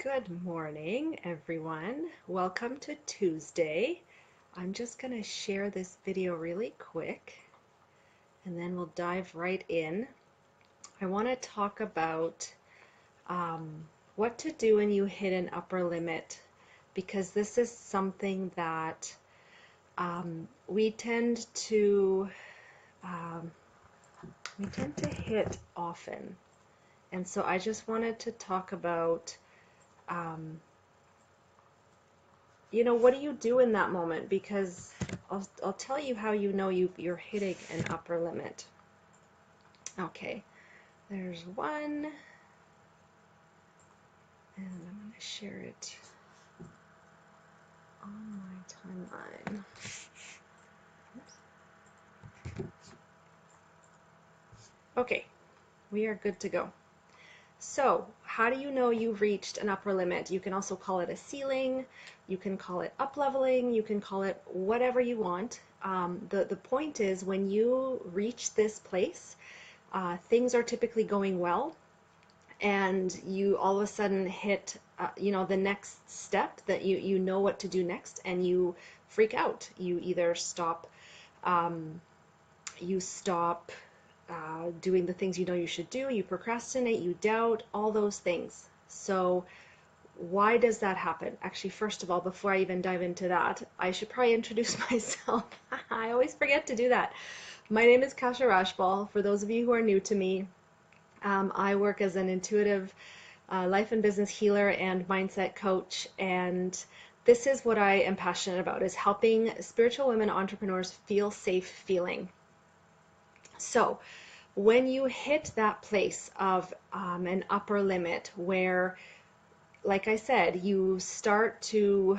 Good morning, everyone. Welcome to Tuesday. I'm just going to share this video really quick and then we'll dive right in. I want to talk about what to do when you hit an upper limit, because this is something that we tend to hit often. And so I just wanted to talk about what do you do in that moment? Because I'll tell you how you know you're hitting an upper limit. Okay, there's one, and I'm going to share it on my timeline. Oops. Okay, we are good to go. So, how do you know you've reached an upper limit? You can also call it a ceiling, you can call it up leveling, you can call it whatever you want. The point is, when you reach this place, things are typically going well, and you all of a sudden hit the next step that you know what to do next, and you freak out. You either stop doing the things you know you should do, you procrastinate, you doubt, all those things. So why does that happen? Actually, first of all, before I even dive into that, I should probably introduce myself. I always forget to do that. My name is Kasha Rashbal. For those of you who are new to me, I work as an intuitive life and business healer and mindset coach, and this is what I am passionate about, is helping spiritual women entrepreneurs feel safe feeling. So when you hit that place of an upper limit where, like I said, you start to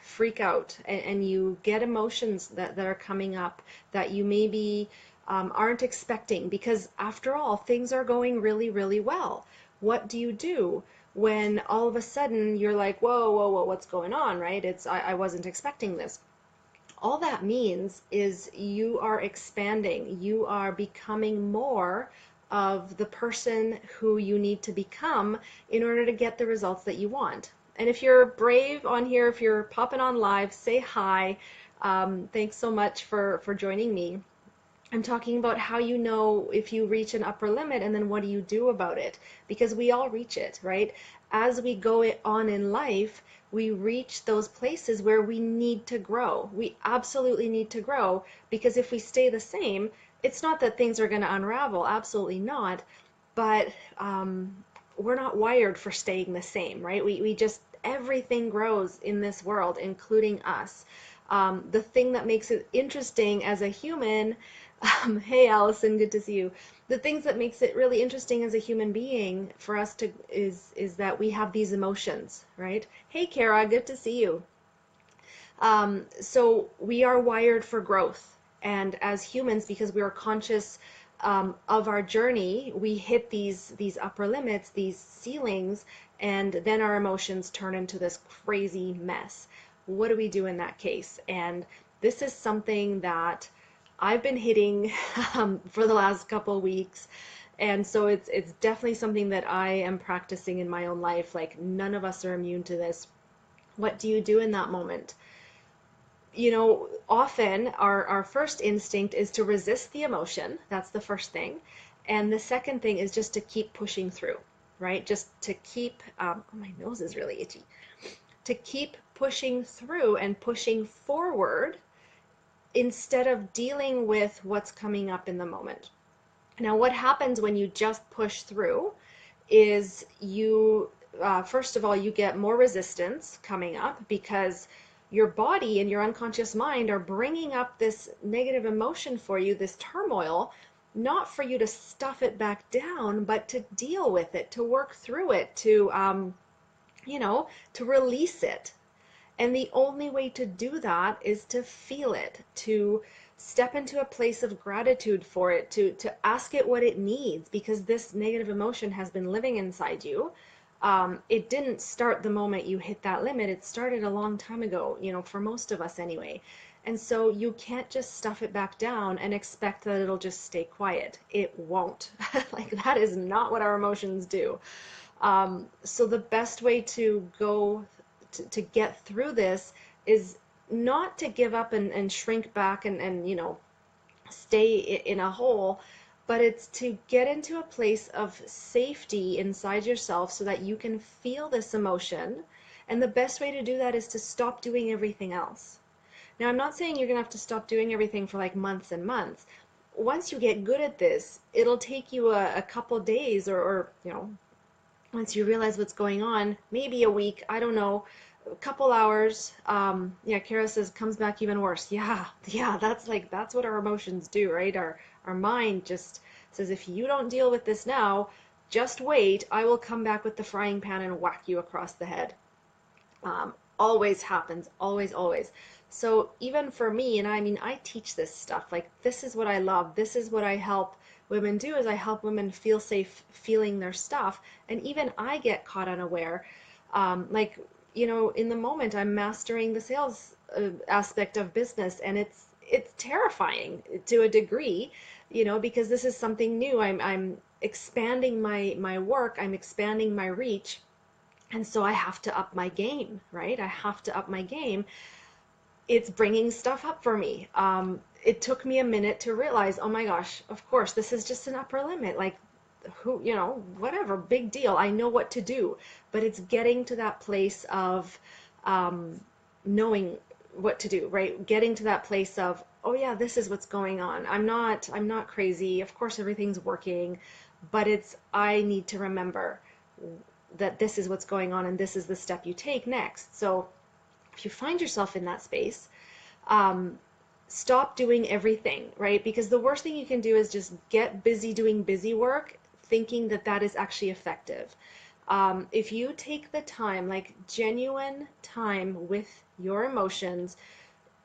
freak out and you get emotions that are coming up that you maybe aren't expecting, because after all, things are going really, really well. What do you do when all of a sudden you're like, whoa, whoa, whoa, what's going on, right? I wasn't expecting this. All that means is you are expanding. You are becoming more of the person who you need to become in order to get the results that you want. And if you're brave on here, if you're popping on live, say hi. Thanks so much for joining me. I'm talking about how you know if you reach an upper limit, and then what do you do about it? Because we all reach it, right? As we go on in life, we reach those places where we need to grow. We absolutely need to grow, because if we stay the same, it's not that things are going to unravel, absolutely not, but we're not wired for staying the same, right? We just, everything grows in this world, including us. The thing that makes it interesting as a human, hey Allison, good to see you. The things that makes it really interesting as a human being for us to is that we have these emotions, right? Hey Kara, good to see you. So we are wired for growth, and as humans, because we are conscious of our journey, we hit these upper limits, these ceilings, and then our emotions turn into this crazy mess. What do we do in that case? And this is something that I've been hitting for the last couple of weeks. And so it's definitely something that I am practicing in my own life. Like, none of us are immune to this. What do you do in that moment? Often our first instinct is to resist the emotion. That's the first thing. And the second thing is just to keep pushing through, right? Just to keep, oh, my nose is really itchy. To keep pushing through and pushing forward instead of dealing with what's coming up in the moment. Now, what happens when you just push through is first of all, you get more resistance coming up, because your body and your unconscious mind are bringing up this negative emotion for you, this turmoil, not for you to stuff it back down, but to deal with it, to work through it, to release it. And the only way to do that is to feel it, to step into a place of gratitude for it, to ask it what it needs, because this negative emotion has been living inside you. It didn't start the moment you hit that limit. It started a long time ago, for most of us anyway. And so you can't just stuff it back down and expect that it'll just stay quiet. It won't. Like, that is not what our emotions do. So the best way to go to get through this is not to give up and shrink back and stay in a hole, but it's to get into a place of safety inside yourself so that you can feel this emotion. And the best way to do that is to stop doing everything else. Now, I'm not saying you're going to have to stop doing everything for like months and months. Once you get good at this, it'll take you a couple days or once you realize what's going on, maybe a week, I don't know, a couple hours. Yeah, Kara says comes back even worse. Yeah, that's what our emotions do, right? Our mind just says if you don't deal with this now, just wait, I will come back with the frying pan and whack you across the head. Always happens, always, always. So even for me, and I mean, I teach this stuff. Like this is what I love. This is what I help women do is I help women feel safe feeling their stuff. And even I get caught unaware. In the moment, I'm mastering the sales aspect of business, and it's terrifying to a degree, because this is something new. I'm expanding my work. I'm expanding my reach. And so I have to up my game, right? I have to up my game. It's bringing stuff up for me. It took me a minute to realize, oh my gosh, of course, this is just an upper limit. Like, whatever, big deal. I know what to do. But it's getting to that place of knowing what to do, right? Getting to that place of, oh yeah, this is what's going on. I'm not crazy. Of course, everything's working, but I need to remember that this is what's going on and this is the step you take next. So if you find yourself in that space, stop doing everything, right? Because the worst thing you can do is just get busy doing busy work, thinking that that is actually effective. If you take the time, like genuine time with your emotions,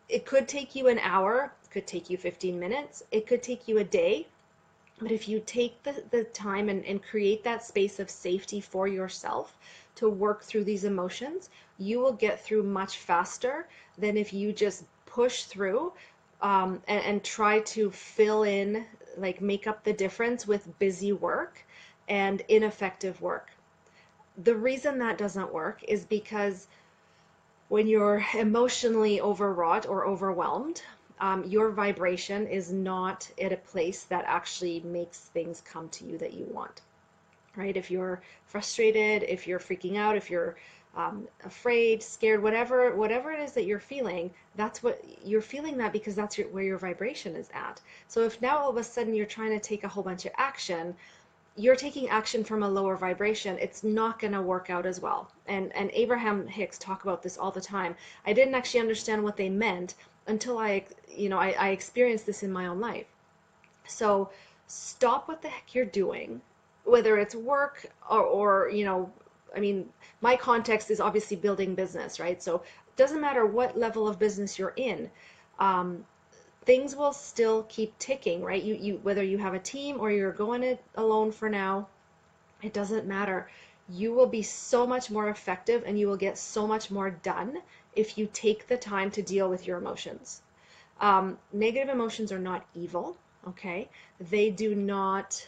it could take you an hour, it could take you 15 minutes, it could take you a day. But if you take the time and create that space of safety for yourself to work through these emotions, you will get through much faster than if you just push through and try to fill in, like make up the difference with busy work and ineffective work. The reason that doesn't work is because when you're emotionally overwrought or overwhelmed, your vibration is not at a place that actually makes things come to you that you want, right? If you're frustrated, if you're freaking out, if you're afraid, scared, whatever it is that you're feeling, that's what you're feeling, that because that's where your vibration is at. So if now all of a sudden you're trying to take a whole bunch of action, you're taking action from a lower vibration, it's not going to work out as well. And Abraham Hicks talk about this all the time. I didn't actually understand what they meant until I experienced this in my own life. So stop what the heck you're doing, whether it's work or I mean, my context is obviously building business, right? So it doesn't matter what level of business you're in. Um, Things will still keep ticking, right? You whether you have a team or you're going it alone for now, it doesn't matter. You will be so much more effective and you will get so much more done if you take the time to deal with your emotions. Negative emotions are not evil, okay? They do not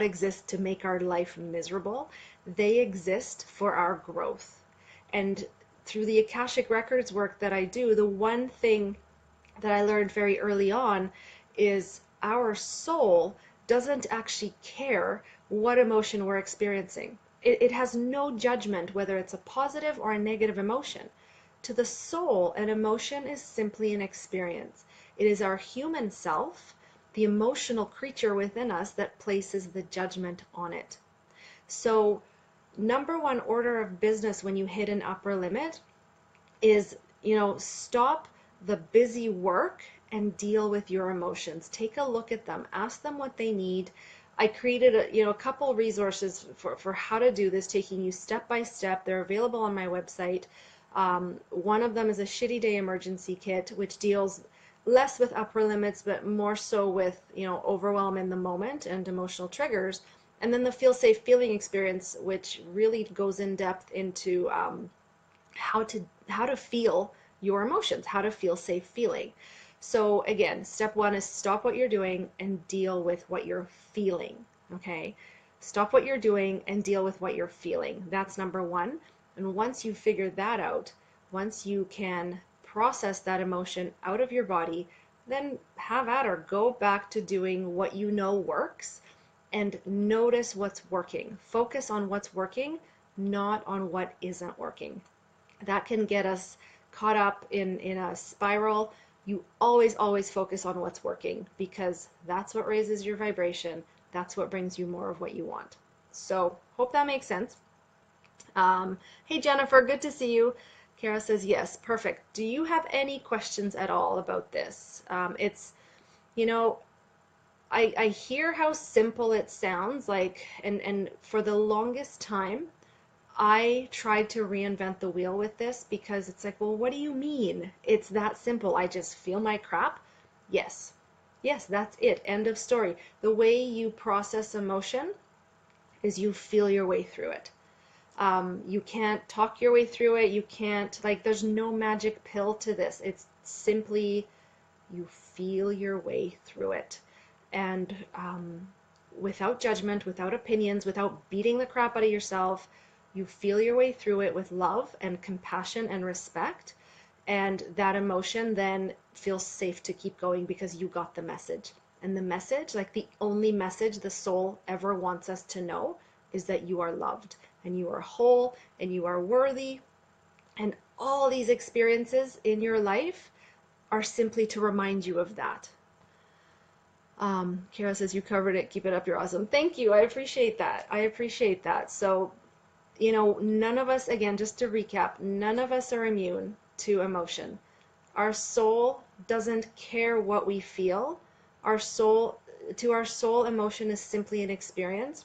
exist to make our life miserable. They exist for our growth. And through the Akashic Records work that I do, the one thing that I learned very early on is our soul doesn't actually care what emotion we're experiencing. It has no judgment whether it's a positive or a negative emotion. To the soul, an emotion is simply an experience. It is our human self, the emotional creature within us, that places the judgment on it. So, number one order of business when you hit an upper limit is, stop the busy work and deal with your emotions. Take a look at them. Ask them what they need. I created a couple resources for how to do this, taking you step by step. They're available on my website. One of them is a shitty day emergency kit, which deals less with upper limits, but more so with, overwhelm in the moment and emotional triggers. And then the feel safe feeling experience, which really goes in depth into how to feel your emotions, how to feel safe feeling. So again, step one is stop what you're doing and deal with what you're feeling. Okay. Stop what you're doing and deal with what you're feeling. That's number one. And once you figure that out, once you can process that emotion out of your body, then have at her. Go back to doing what you know works and notice what's working. Focus on what's working, not on what isn't working. That can get us caught up in a spiral. You always focus on what's working because that's what raises your vibration. That's what brings you more of what you want. So hope that makes sense. Hey Jennifer, good to see you. Kara says yes, perfect. Do you have any questions at all about this? It's, you know, I hear how simple it sounds like, and for the longest time, I tried to reinvent the wheel with this because it's like, well, what do you mean? It's that simple. I just feel my crap. Yes. Yes, that's it. End of story. The way you process emotion is you feel your way through it. You can't talk your way through it. You can't, like, there's no magic pill to this. It's simply you feel your way through it. And without judgment, without opinions, without beating the crap out of yourself, you feel your way through it with love and compassion and respect. And that emotion then feels safe to keep going because you got the message. And the message, like the only message the soul ever wants us to know, is that you are loved and you are whole and you are worthy. And all these experiences in your life are simply to remind you of that. Kara says, you covered it. Keep it up. You're awesome. Thank you. I appreciate that. I appreciate that. So, you know, none of us, again, just to recap, none of us are immune to emotion. Our soul doesn't care what we feel. To our soul, emotion is simply an experience,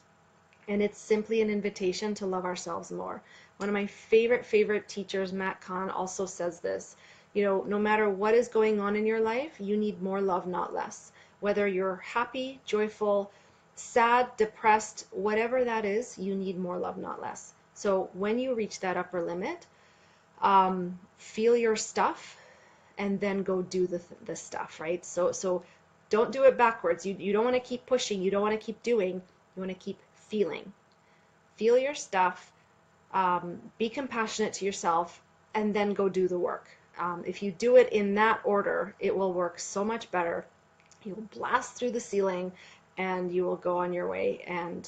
and it's simply an invitation to love ourselves more. One of my favorite teachers, Matt Kahn, also says this. You know, no matter what is going on in your life, you need more love, not less. Whether you're happy, joyful, sad, depressed, whatever that is, you need more love, not less. So when you reach that upper limit, feel your stuff and then go do the stuff, right? So don't do it backwards. You don't want to keep pushing. You don't want to keep doing. You want to keep feeling. Feel your stuff. Be compassionate to yourself and then go do the work. If you do it in that order, it will work so much better. You will blast through the ceiling and you will go on your way and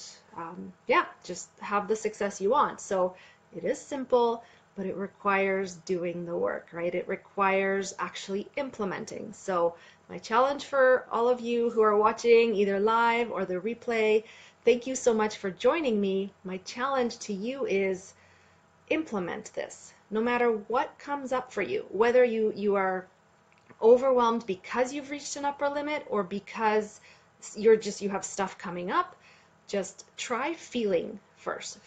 yeah, just have the success you want. So it is simple, but it requires doing the work, right? It requires actually implementing. So my challenge for all of you who are watching either live or the replay, thank you so much for joining me. My challenge to you is implement this. No matter what comes up for you, whether you are overwhelmed because you've reached an upper limit or because you have stuff coming up, just try feeling first.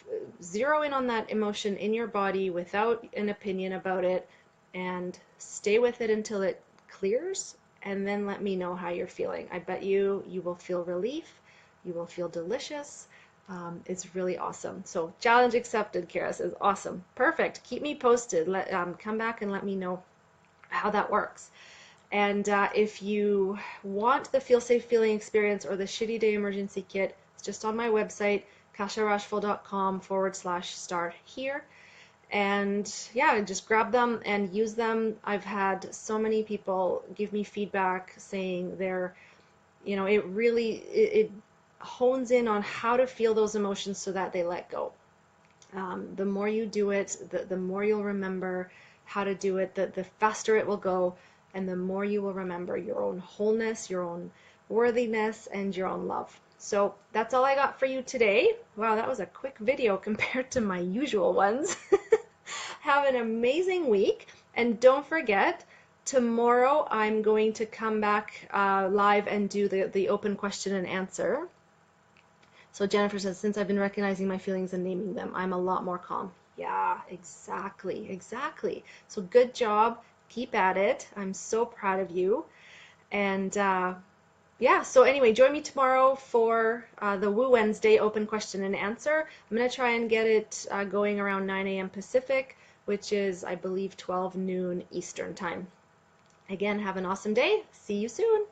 Zero in on that emotion in your body without an opinion about it and stay with it until it clears, and then let me know how you're feeling. I bet you will feel relief. You will feel delicious. It's really awesome. So challenge accepted, Kara says. Awesome. Perfect. Keep me posted. Come back and let me know how that works. And if you want the Feel Safe Feeling experience or the Shitty Day Emergency Kit, it's just on my website, kasharashful.com/start here. And yeah, just grab them and use them. I've had so many people give me feedback saying it hones in on how to feel those emotions so that they let go. The more you do it, the more you'll remember how to do it, the faster it will go, and the more you will remember your own wholeness, your own worthiness, and your own love. So that's all I got for you today. Wow, that was a quick video compared to my usual ones. Have an amazing week, and don't forget, tomorrow I'm going to come back live and do the open question and answer. So Jennifer says, since I've been recognizing my feelings and naming them, I'm a lot more calm. Yeah, exactly. So good job. Keep at it. I'm so proud of you. And yeah, so anyway, join me tomorrow for the Woo Wednesday open question and answer. I'm going to try and get it going around 9 a.m. Pacific, which is, I believe, 12 noon Eastern time. Again, have an awesome day. See you soon.